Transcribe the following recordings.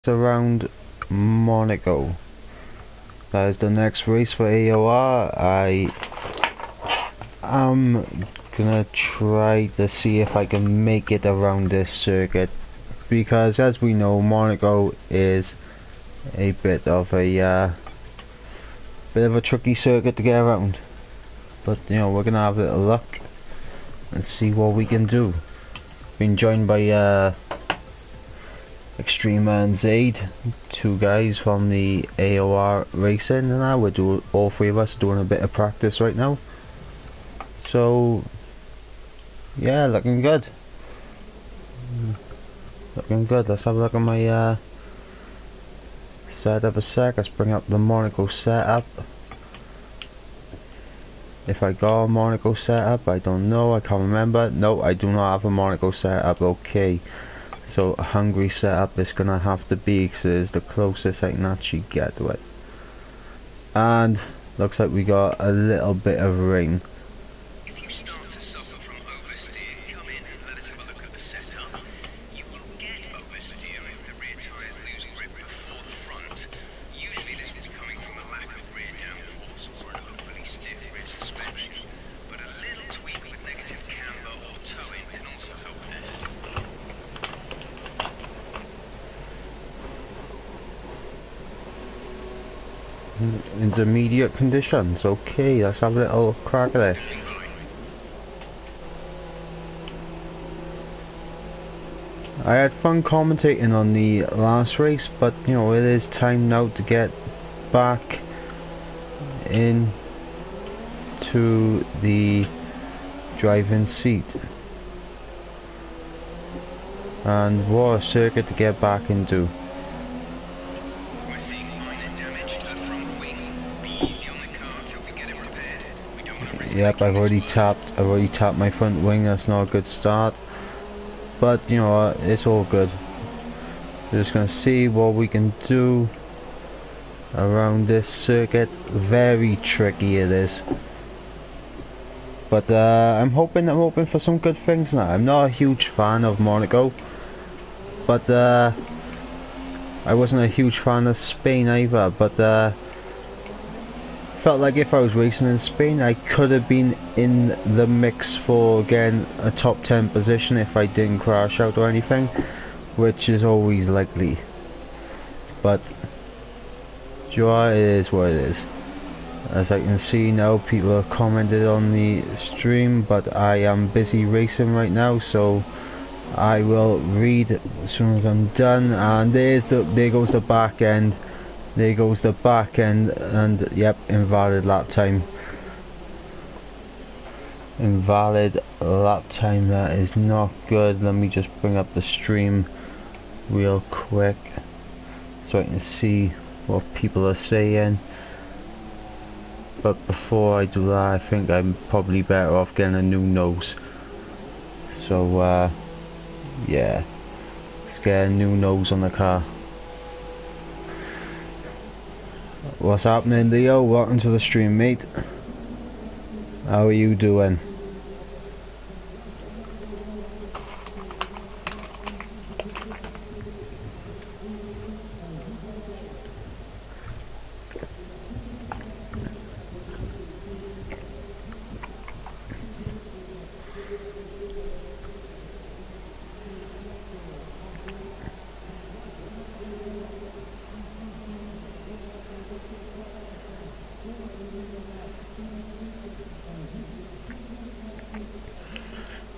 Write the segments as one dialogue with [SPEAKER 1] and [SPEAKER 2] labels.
[SPEAKER 1] around Monaco. That is the next race for AOR. I am gonna try to see if I can make it around this circuit, because as we know, Monaco is a bit of a tricky circuit to get around. But you know, we're gonna have a little luck and see what we can do. Been joined by Extreme and Zaid, two guys from the AOR racing, and now all three of us doing a bit of practice right now. So yeah, looking good. Looking good. Let's have a look at my setup a sec. Let's bring up the Monaco setup. If I got a Monaco setup, I don't know, I can't remember. No, I do not have a Monaco setup. Okay, so a Hungary setup is gonna have to be, because it is the closest I can actually get to it. And looks like we got a little bit of rain.
[SPEAKER 2] If you start to suffer from oversteer, come in and let us have a look at the setup. You will get oversteer if the rear tyres lose grip before the front. Usually this is coming from a lack of rear downforce or an overly stiff rear suspension, but a little tweak with negative camber or towing can also help this.
[SPEAKER 1] Intermediate conditions. Okay, let's have a little crack at this. I had fun commentating on the last race, but you know, it is time now to get back in to the driving seat. And what a circuit to get back into.
[SPEAKER 2] We're seeing minor damage to the front wing. Be easy on the car till we get it repaired. We don't want to risk.
[SPEAKER 1] Yep, I've already tapped my front wing. That's not a good start, but you know what, it's all good. We're just gonna see what we can do around this circuit. Very tricky it is, but I'm hoping for some good things now. I'm not a huge fan of Monaco, but I wasn't a huge fan of Spain either, but felt like if I was racing in Spain, I could have been in the mix for getting a top 10 position if I didn't crash out or anything, which is always likely. But it is what it is. As I can see now, people have commented on the stream, but I am busy racing right now, so I will read as soon as I'm done. And there goes the back end. There goes the back end, and yep, invalid lap time. Invalid lap time, that is not good. Let me just bring up the stream real quick so I can see what people are saying. But before I do that, I think I'm probably better off getting a new nose. So yeah, let's get a new nose on the car. What's happening, Leo? Welcome to the stream, mate. How are you doing?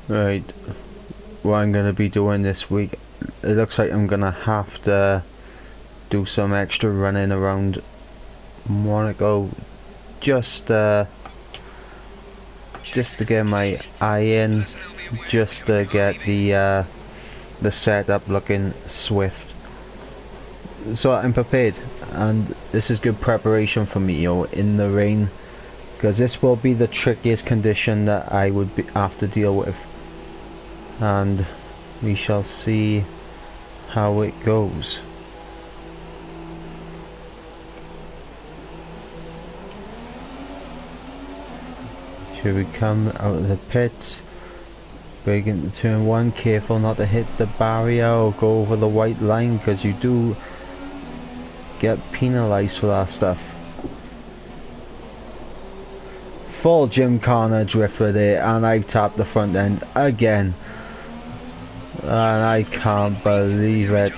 [SPEAKER 1] Right, what I'm going to be doing this week, it looks like I'm going to have to do some extra running around Monaco just to get my eye in, just to get the setup looking swift, so I'm prepared. And this is good preparation for me, you know, in the rain, because this will be the trickiest condition that I would have to deal with. And we shall see how it goes. Here we come out of the pit. Break into turn one, careful not to hit the barrier or go over the white line, because you do get penalised for that stuff. Full Gymkhana drifter there, and I tapped the front end again. And I can't believe it.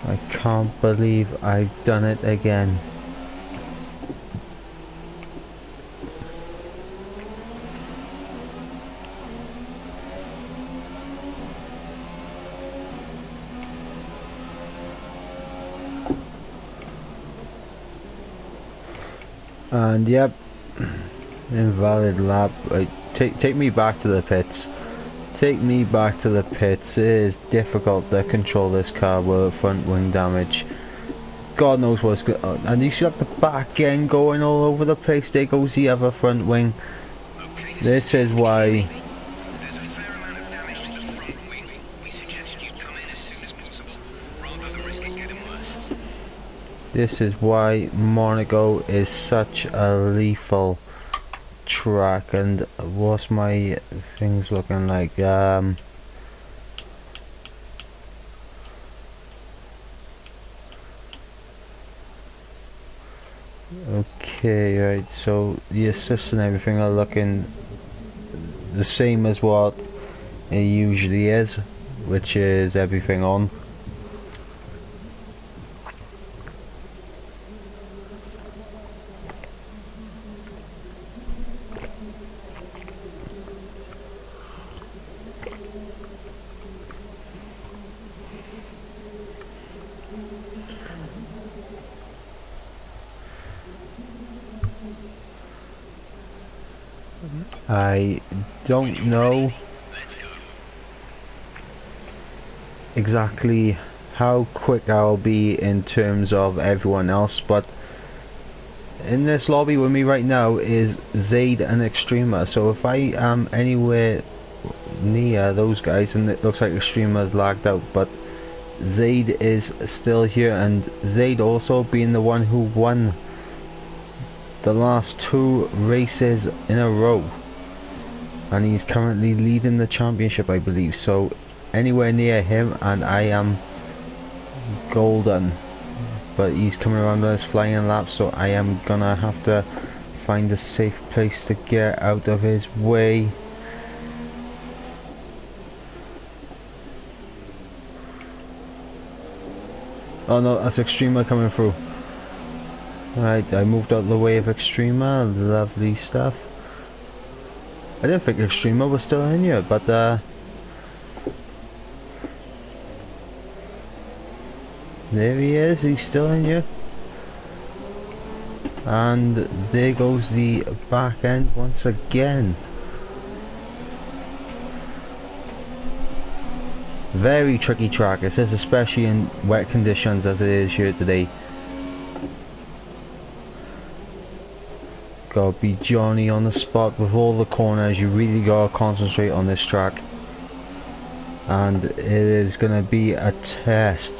[SPEAKER 1] I can't believe I've done it again. And yep, invalid lap. Right, take me back to the pits. Take me back to the pits. It is difficult to control this car with front wing damage. God knows what's good. And you see like the back end going all over the place. There goes the other front wing. This is why.
[SPEAKER 2] There's a fair amount of damage to the front wing. We suggest you come in as soon as possible, rather than risk it getting worse.
[SPEAKER 1] This is why Monaco is such a lethal track. And what's my things looking like? Okay, right, so the assists and everything are looking the same as what it usually is, which is everything on. I don't know exactly how quick I'll be in terms of everyone else, but in this lobby with me right now is Zaid and Extrema, so if I am anywhere near those guys, and it looks like Extrema's lagged out, but Zaid is still here, and Zaid also being the one who won the last 2 races in a row. And he's currently leading the championship, I believe. So anywhere near him and I am golden. But he's coming around on his flying lap, so I am gonna have to find a safe place to get out of his way. Oh no, that's Extrema coming through. Right, I moved out of the way of Extrema. Lovely stuff. I didn't think Extrema was still in here, but there he is, he's still in here. And there goes the back end once again. Very tricky track, it says, especially in wet conditions as it is here today. Gotta be Johnny on the spot with all the corners. You really gotta concentrate on this track, and it is gonna be a test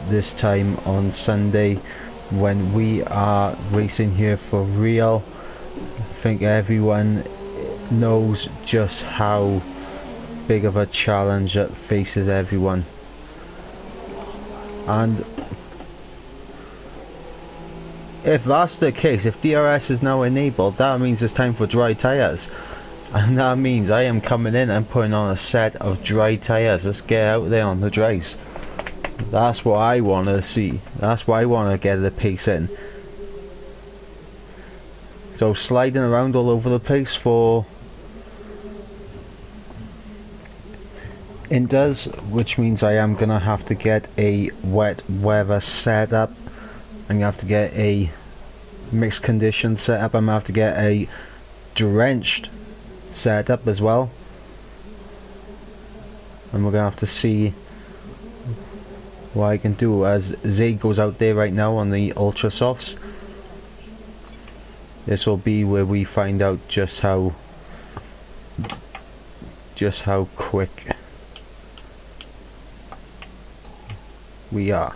[SPEAKER 1] this time on Sunday when we are racing here for real. I think everyone knows just how big of a challenge that faces everyone, and if that's the case, if DRS is now enabled, that means it's time for dry tyres. And that means I am coming in and putting on a set of dry tyres. Let's get out there on the dries. That's what I want to see. That's why I want to get the pace in. So sliding around all over the place for it does, which means I am going to have to get a wet weather setup. I'm going to have to get a mixed condition setup. I'm going to have to get a drenched setup as well. And we're going to have to see what I can do as Zaid goes out there right now on the Ultra Softs. This will be where we find out just how quick we are.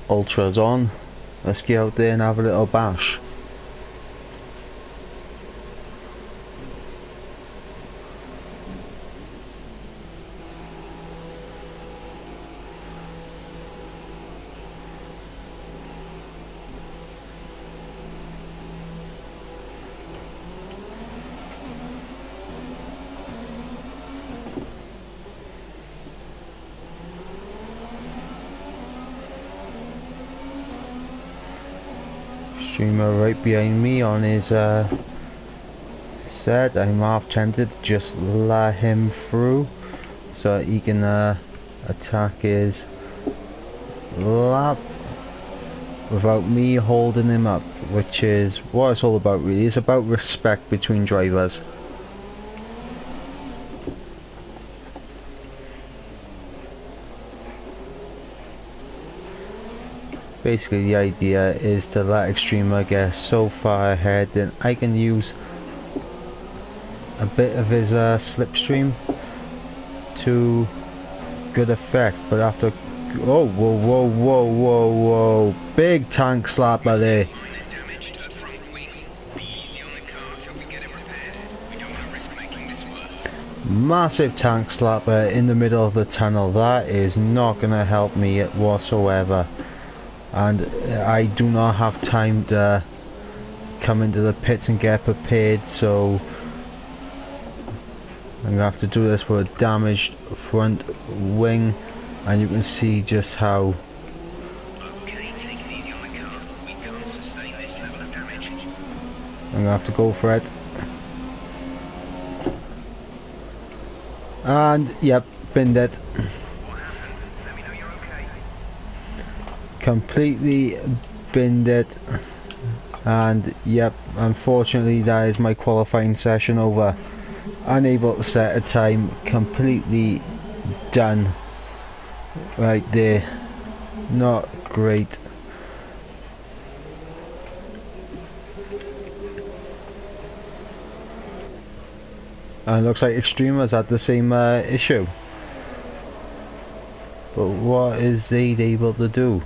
[SPEAKER 1] Ultra's on. Let's get out there and have a little bash. Streamer right behind me on his set. I'm half tempted to just let him through so he can attack his lap without me holding him up, which is what it's all about really. It's about respect between drivers. Basically the idea is to let Extremer get so far ahead that I can use a bit of his slipstream to good effect, but after oh whoa, big tank slapper there. Massive tank slapper in the middle of the tunnel. That is not gonna help me whatsoever, and I do not have time to come into the pits and get prepared, so I'm gonna have to do this with a damaged front wing, and you can see just how I'm gonna have to go for it. And yep, binned it. Completely binned it. And yep, unfortunately that is my qualifying session over. Unable to set a time, completely done right there. Not great. And looks like Extremers had the same issue. But what is Zaid able to do?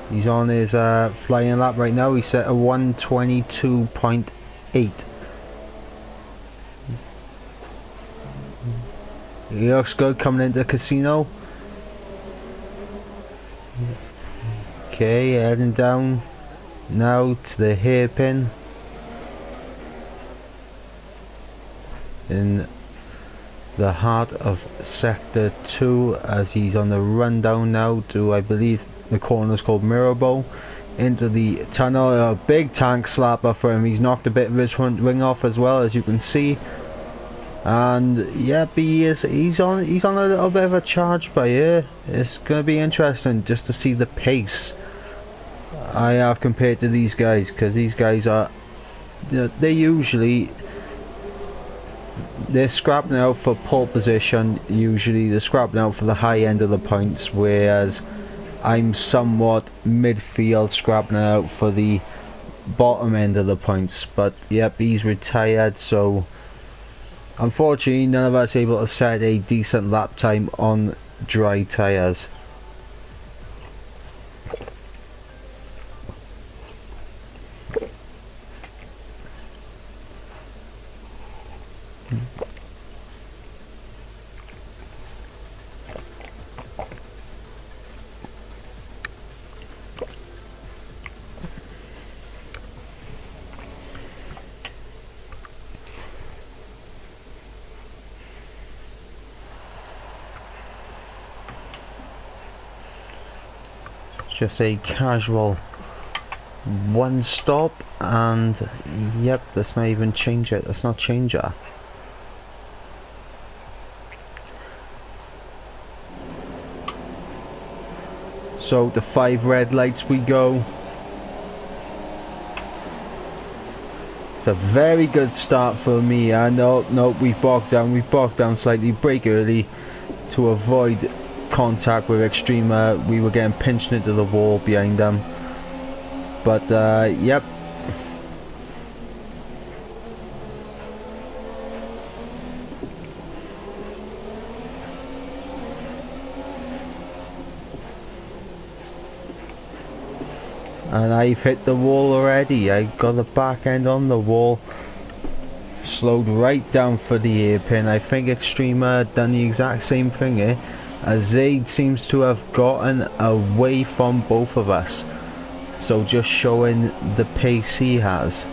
[SPEAKER 1] He's on his flying lap right now. He's set a 122.8. He looks good coming into the casino. Okay, heading down now to the hairpin. In the heart of sector 2, as he's on the run down now to, I believe the corner's called Mirabo, into the tunnel. A big tank slapper for him. He's knocked a bit of his front wing off as well, as you can see. And yep, he's on a little bit of a charge by here. It's gonna be interesting just to see the pace I have compared to these guys, because these guys are, you know, they're scrapping out for pole position. Usually they're scrapping out for the high end of the points, whereas I'm somewhat midfield, scrapping out for the bottom end of the points. But yep, he's retired, so unfortunately none of us are able to set a decent lap time on dry tyres. Just a casual one stop, and yep, let's not even change it. Let's not change it. So the 5 red lights we go. It's a very good start for me. I know, no, we've bogged down slightly. Brake early to avoid contact with Extremer. We were getting pinched into the wall behind them, but yep, And I've hit the wall already. I got the back end on the wall. Slowed right down for the hairpin. I think Extrema done the exact same thing here. As Zaid seems to have gotten away from both of us. So just showing the pace he has.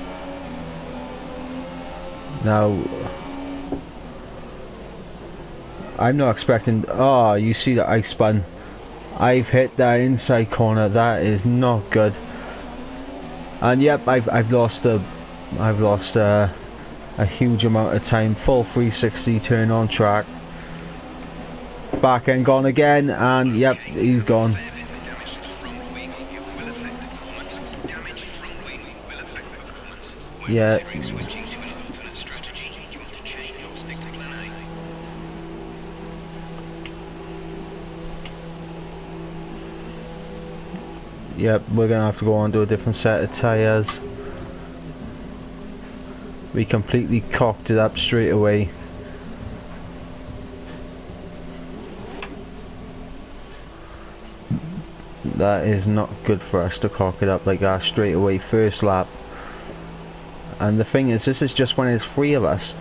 [SPEAKER 1] Now, I'm not expecting... Oh, you see that I spun. I've hit that inside corner. That is not good. And yep, I've lost a huge amount of time. Full 360 turn on track. Back end gone again, and yep, he's gone. Yeah. Yep, we're gonna have to go on to a different set of tyres. We completely cocked it up straight away. That is not good for us to cock it up like that straight away first lap. And the thing is, this is just when there's 3 of us.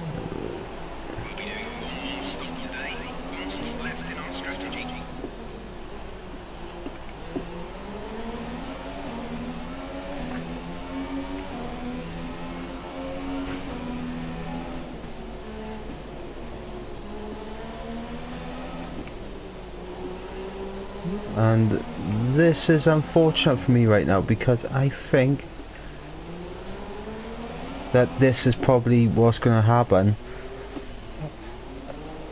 [SPEAKER 1] And this is unfortunate for me right now, because I think that this is probably what's going to happen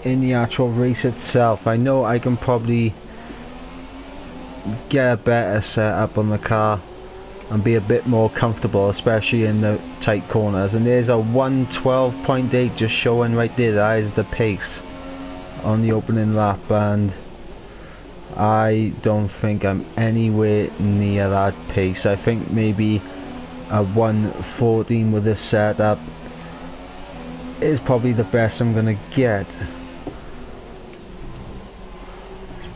[SPEAKER 1] in the actual race itself. I know I can probably get a better setup on the car and be a bit more comfortable, especially in the tight corners. And there's a 1:12.8 just showing right there. That is the pace on the opening lap, and I don't think I'm anywhere near that pace. I think maybe a 1:14 with this setup is probably the best I'm gonna get.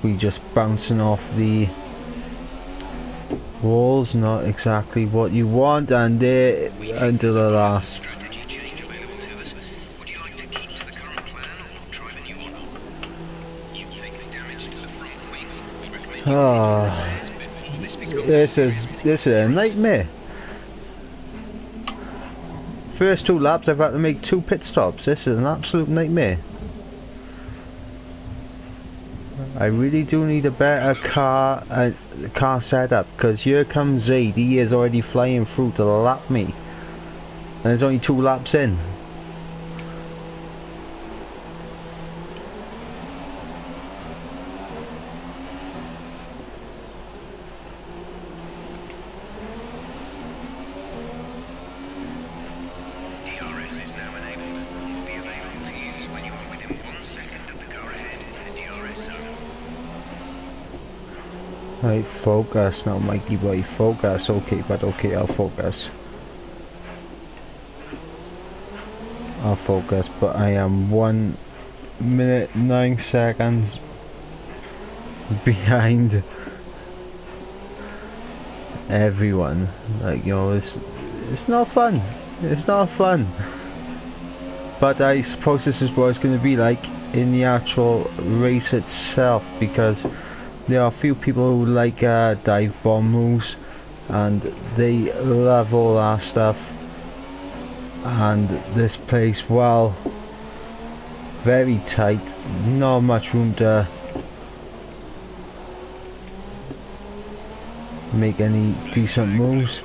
[SPEAKER 1] We just bouncing off the walls, not exactly what you want, and there into the last. Oh, this is a nightmare. First 2 laps I've had to make 2 pit stops. This is an absolute nightmare. I really do need a better car setup, because here comes Zaid. He is already flying through to lap me, and there's only 2 laps in. Right, focus now, Mikey boy, focus. Okay, but okay, I'll focus. I'll focus, but I am 1 minute 9 seconds behind everyone. Like, you know, it's not fun. It's not fun. But I suppose this is what it's going to be like in the actual race itself, because there are a few people who like dive bomb moves, and they love all that stuff. And this place, well, very tight, not much room to make any decent moves.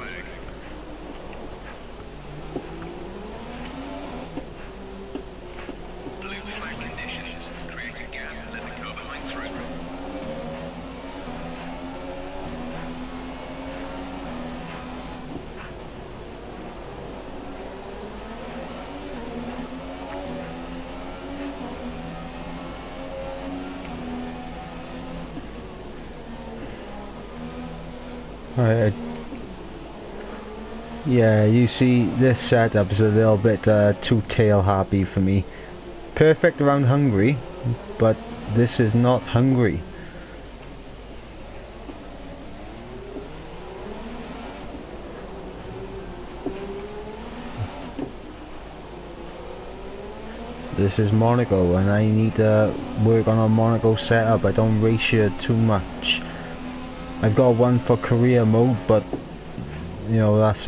[SPEAKER 1] Right, yeah, you see, this setup is a little bit too tail happy for me. Perfect around Hungary, but this is not Hungary. This is Monaco, and I need to work on a Monaco setup. I don't race here too much. I've got one for career mode, but you know that's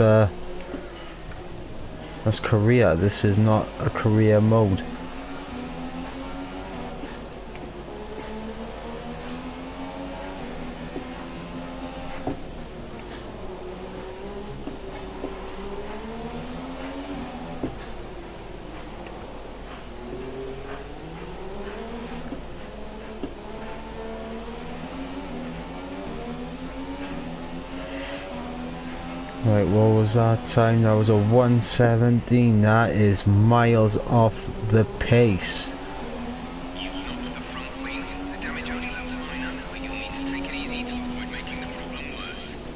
[SPEAKER 1] career. This is not a career mode. Right, what was that time? That was a 1:17. That is miles off the pace.
[SPEAKER 2] You've knocked the front wing. The damage only looks minor, but you'll need to take it easy to avoid making the problem worse.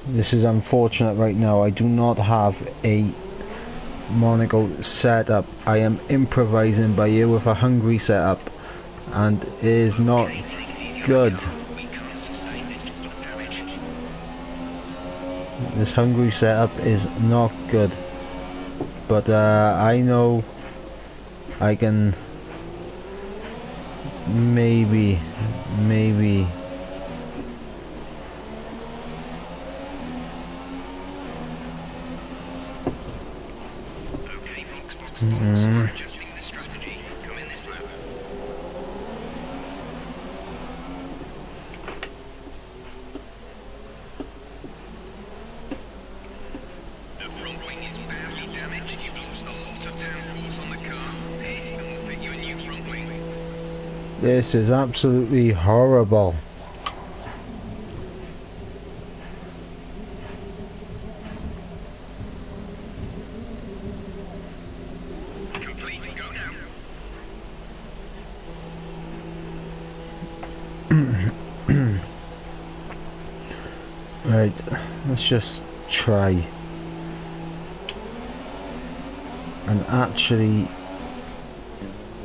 [SPEAKER 1] This is unfortunate right now. I do not have a Monaco setup. I am improvising by ear with a Hungary setup, and it is not
[SPEAKER 2] Okay, take it easy on the
[SPEAKER 1] good.
[SPEAKER 2] car. We can't sustain this sort of damage.
[SPEAKER 1] This Hungary setup is not good, but I know I can maybe
[SPEAKER 2] Okay, box we're adjusting the strategy. Come in this lap. The front wing is badly damaged. You've lost a lot of downforce on the car. Hit and we'll fit you a new front wing.
[SPEAKER 1] This is absolutely horrible.
[SPEAKER 2] Complete. Go now.
[SPEAKER 1] Right, let's just try and actually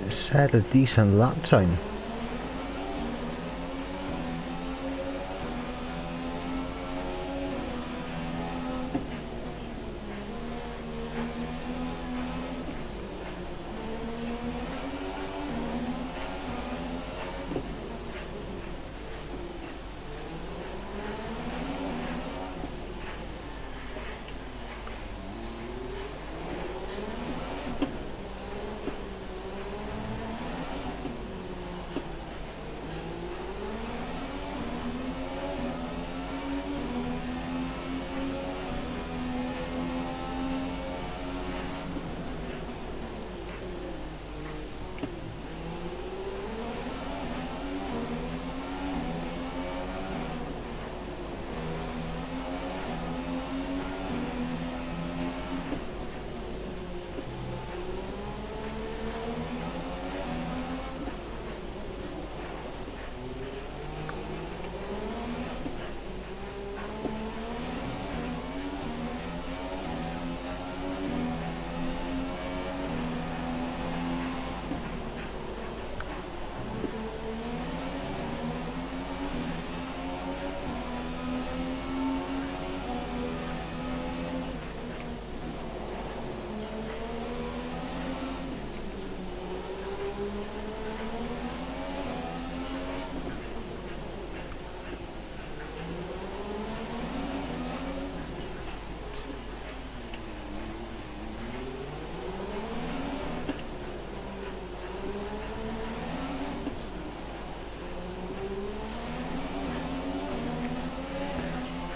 [SPEAKER 1] set a decent lap time.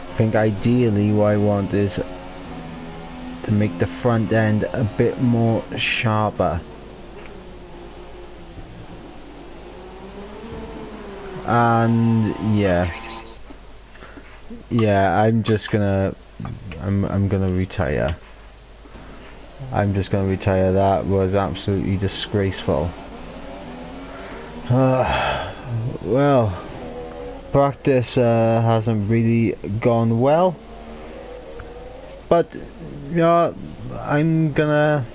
[SPEAKER 1] I think ideally what I want is to make the front end a bit more sharper. And yeah, I'm gonna retire. I'm just gonna retire. That was absolutely disgraceful. Well, practice hasn't really gone well, but you know, I'm gonna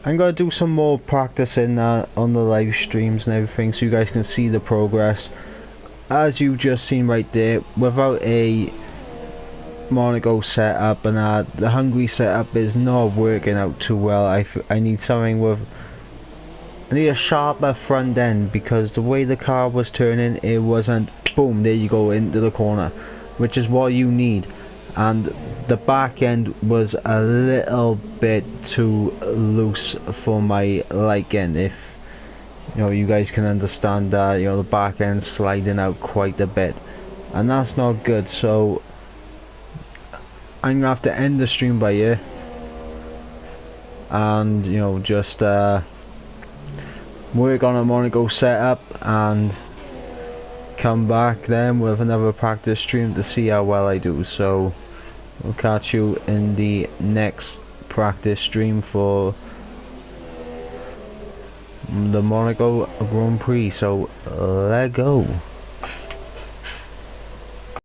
[SPEAKER 1] I'm gonna do some more practicing on the live streams and everything, so you guys can see the progress. As you just seen right there, without a Monaco setup and the Hungary setup is not working out too well. I need something with, I need a sharper front end, because the way the car was turning, it wasn't boom, there you go into the corner, which is what you need. And the back end was a little bit too loose for my liking, if you know, you guys can understand that. You know, the back end sliding out quite a bit, and that's not good. So I'm gonna have to end the stream by here, and you know, just work on a Monaco setup and come back then with another practice stream to see how well I do. So we'll catch you in the next practice stream for the Monaco Grand Prix. So let go.